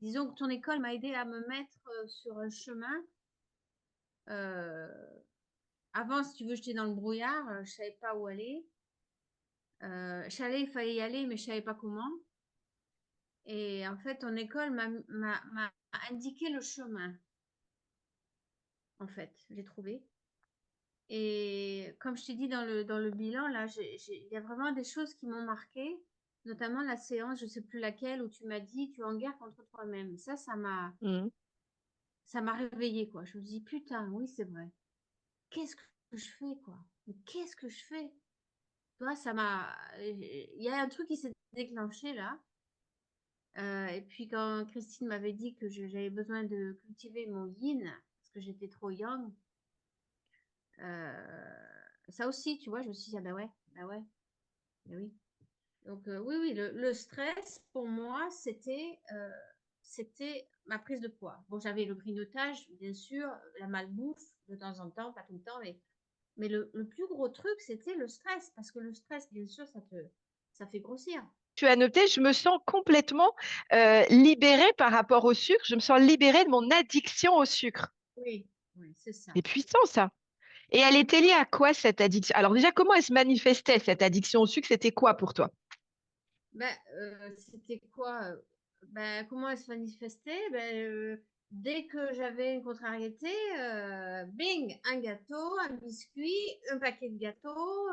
disons que ton école m'a aidé à me mettre sur un chemin. Avant, si tu veux, j'étais dans le brouillard, je savais pas où aller. Je savais, il fallait y aller, mais je savais pas comment. Et en fait, ton école m'a indiqué le chemin, en fait, j'ai trouvé. Et comme je t'ai dit dans le bilan, là, il y a vraiment des choses qui m'ont marqué, notamment la séance, je sais plus laquelle, où tu m'as dit, tu es en guerre contre toi-même. Mhm. Ça m'a réveillée, quoi. Je me dis, putain, oui, c'est vrai. Qu'est-ce que je fais, quoi? Mais qu'est-ce que je fais? Toi, il y a un truc qui s'est déclenché, là. Et puis quand Christine m'avait dit que j'avais besoin de cultiver mon yin, parce que j'étais trop young, ça aussi, tu vois, je me suis dit, ah bah ouais, bah oui. Donc oui, oui, le stress, pour moi, c'était ma prise de poids. Bon, j'avais le grignotage, bien sûr, la malbouffe, de temps en temps, pas tout le temps, mais le plus gros truc, c'était le stress, parce que le stress, bien sûr, ça fait grossir. Tu as noté, je me sens complètement libérée par rapport au sucre. Je me sens libérée de mon addiction au sucre. Oui, oui, c'est ça. C'est puissant, ça. Et elle était liée à quoi, cette addiction? Alors déjà, comment elle se manifestait, cette addiction au sucre? C'était quoi pour toi? Ben, c'était quoi? Ben, comment elle se manifestait? Ben, dès que j'avais une contrariété, bing, un gâteau, un biscuit, un paquet de gâteaux.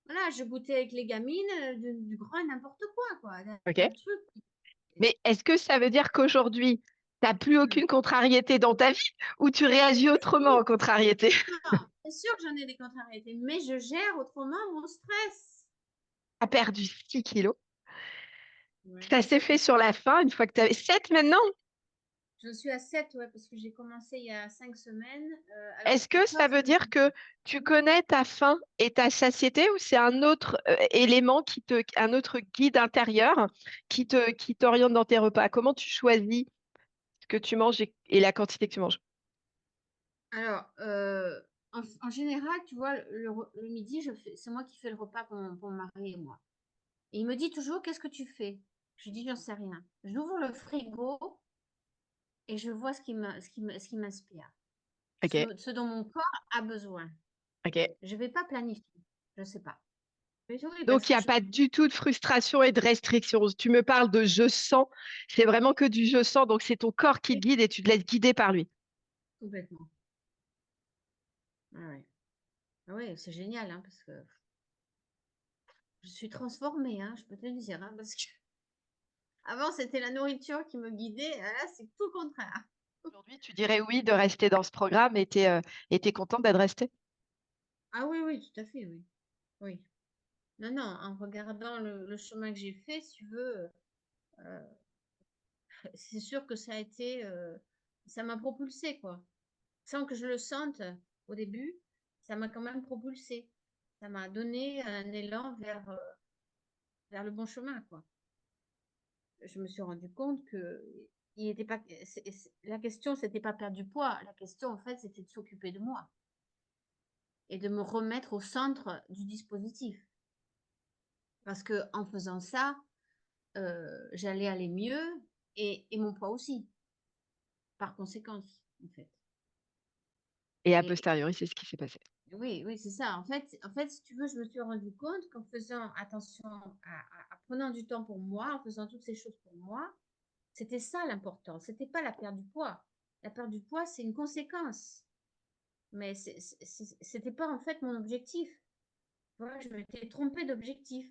Voilà, je goûtais avec les gamines du grand et n'importe quoi. OK. Un truc. Mais est-ce que ça veut dire qu'aujourd'hui, tu n'as plus aucune contrariété dans ta vie ou tu réagis autrement aux contrariétés? Non, c'est sûr que j'en ai des contrariétés, mais je gère autrement mon stress. Tu as perdu 6 kilos. Ouais. Ça s'est fait sur la fin, une fois que tu avais 7 maintenant. J'en suis à 7, ouais, parce que j'ai commencé il y a 5 semaines. Alors, Est-ce que ça veut dire que tu connais ta faim et ta satiété ou c'est un autre élément un autre guide intérieur qui t'oriente dans tes repas? Comment tu choisis ce que tu manges et la quantité que tu manges? Alors, en général, tu vois, le midi, c'est moi qui fais le repas pour mon mari et moi. Et il me dit toujours, qu'est-ce que tu fais? Je dis, j'en sais rien. J'ouvre le frigo et je vois ce qui m'inspire, Ok, ce dont mon corps a besoin. ok. Je ne vais pas planifier, je ne sais pas. Mais oui, parce Donc, il que n'y a pas du tout de frustration et de restriction. Tu me parles de je sens, c'est vraiment que du je sens. Donc, c'est ton corps qui te guide et tu te laisses guider par lui. complètement. Ah ouais. Ah ouais, c'est génial, hein, parce que je suis transformée, hein, je peux te le dire, hein, parce que avant, c'était la nourriture qui me guidait, là, c'est tout le contraire. Aujourd'hui, tu dirais oui de rester dans ce programme et t'es contente d'être restée. Ah oui, oui, tout à fait, oui. Oui. Non, non, en regardant le chemin que j'ai fait, si tu veux, euh, c'est sûr que ça m'a propulsé, quoi. Sans que je le sente au début, ça m'a quand même propulsé. Ça m'a donné un élan vers le bon chemin, quoi. Je me suis rendu compte que il était pas, la question, c'était pas perdre du poids. La question, en fait, c'était de s'occuper de moi et de me remettre au centre du dispositif. Parce que en faisant ça, j'allais aller mieux et mon poids aussi, par conséquence, en fait. Et a Et posteriori, c'est ce qui s'est passé. oui, oui, c'est ça. En fait, si tu veux, je me suis rendu compte qu'en faisant attention, à prenant du temps pour moi, en faisant toutes ces choses pour moi, c'était ça l'important. C'était pas la perte du poids. La perte du poids, c'est une conséquence, mais c'était pas en fait mon objectif. Voilà, je m'étais trompée d'objectif.